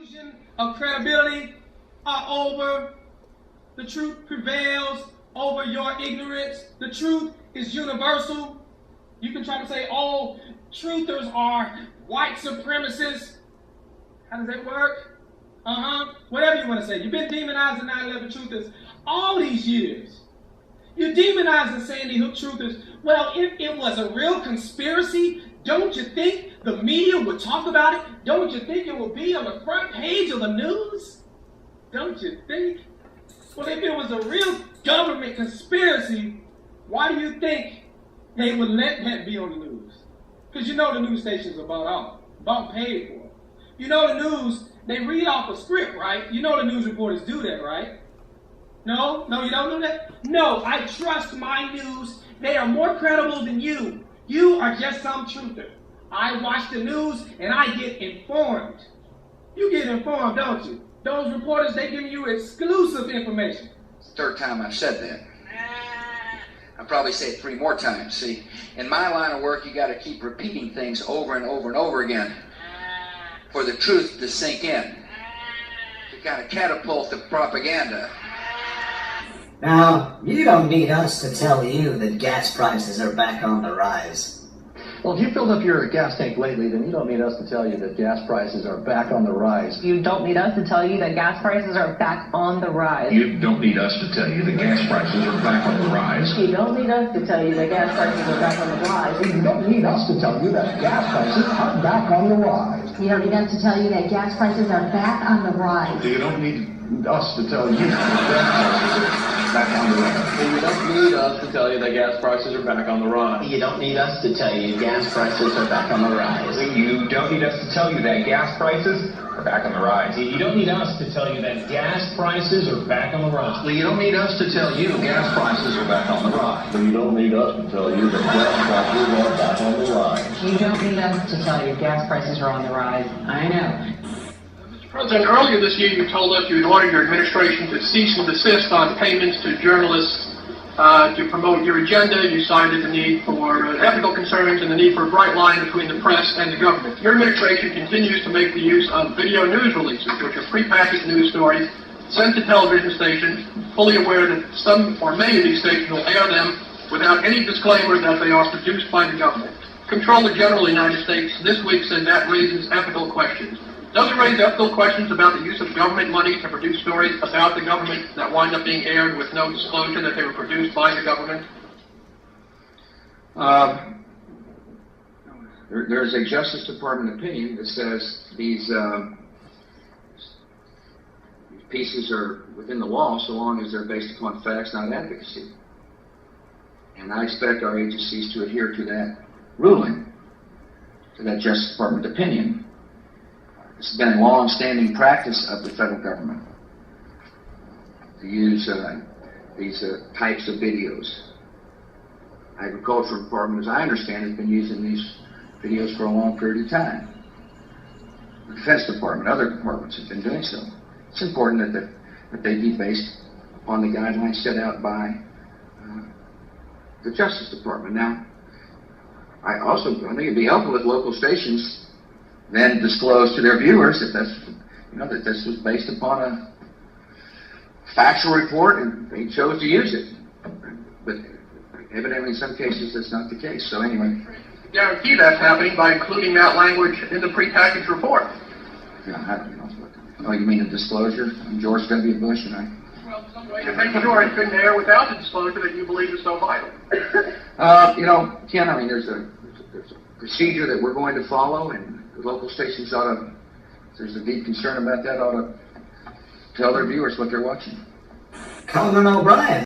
illusion of credibility are over. The truth prevails over your ignorance. The truth is universal. You can try to say, oh, truthers are white supremacists. How does that work? Whatever you want to say. You've been demonizing 9/11 truthers all these years. You're demonizing Sandy Hook truthers. Well, if it was a real conspiracy, don't you think the media would talk about it? Don't you think it would be on the front page of the news? Don't you think? Well, if it was a real government conspiracy, why do you think they would let that be on the news? Because you know the news stations are bought and paid for. You know the news, they read off a script, right? You know the news reporters do that, right? No, you don't do that? No, I trust my news. They are more credible than you. You are just some truther. I watch the news and I get informed. You get informed, don't you? Those reporters, they give you exclusive information. It's the third time I've said that. I'll probably say it 3 more times. See, in my line of work, you got to keep repeating things over and over and over again for the truth to sink in, to kind of catapult the propaganda. Now, you don't need us to tell you that gas prices are back on the rise. Well, if you filled up your gas tank lately, then you don't need us to tell you that gas prices are back on the rise. You don't need us to tell you that gas prices are back on the rise. You don't need us to tell you that gas prices are back on the rise. You don't need us to tell you that gas prices are back on the rise. You don't need us to tell you that gas prices are back on the rise. You don't need us to tell you that gas prices are back on the rise. You don't need us to tell you that gas prices are back on the rise. You don't need us to tell you that gas prices are back on the rise. You don't need us to tell you gas prices are back on the rise. You don't need us to tell you that gas prices are back on the rise. You don't need us to tell you that gas prices are back on the rise. You don't need us to tell you gas prices are back on the rise. You don't need us to tell you that gas prices are back on the rise. You don't need us to tell you gas prices are on the rise. I know. President, earlier this year you told us you had ordered your administration to cease and desist on payments to journalists to promote your agenda. You cited the need for ethical concerns and the need for a bright line between the press and the government. Your administration continues to make the use of video news releases, which are prepackaged news stories sent to television stations, fully aware that some or many of these stations will air them without any disclaimer that they are produced by the government. Comptroller General of the United States this week said that raises ethical questions. Does it raise ethical questions about the use of government money to produce stories about the government that wind up being aired with no disclosure that they were produced by the government? There's a Justice Department opinion that says these pieces are within the law so long as they're based upon facts, not advocacy. And I expect our agencies to adhere to that ruling, to that Justice Department opinion. It's been a long-standing practice of the federal government to use these types of videos. Agricultural Department, as I understand, has been using these videos for a long period of time. The Defense Department, other departments have been doing so. It's important that they be based upon the guidelines set out by the Justice Department. Now, I think it'd be helpful if local stations then disclose to their viewers if that's, that this was based upon a factual report and they chose to use it. But evidently in some cases that's not the case. So anyway. Guarantee that's happening by including that language in the prepackaged report. Yeah, oh, you mean a disclosure? I'm George W. Bush and I. Well, some way to make sure it couldn't air without the disclosure that you believe is so vital. Ken, I mean, there's a procedure that we're going to follow, and the local stations ought to, if there's a deep concern about that, ought to tell their viewers what they're watching. Conan O'Brien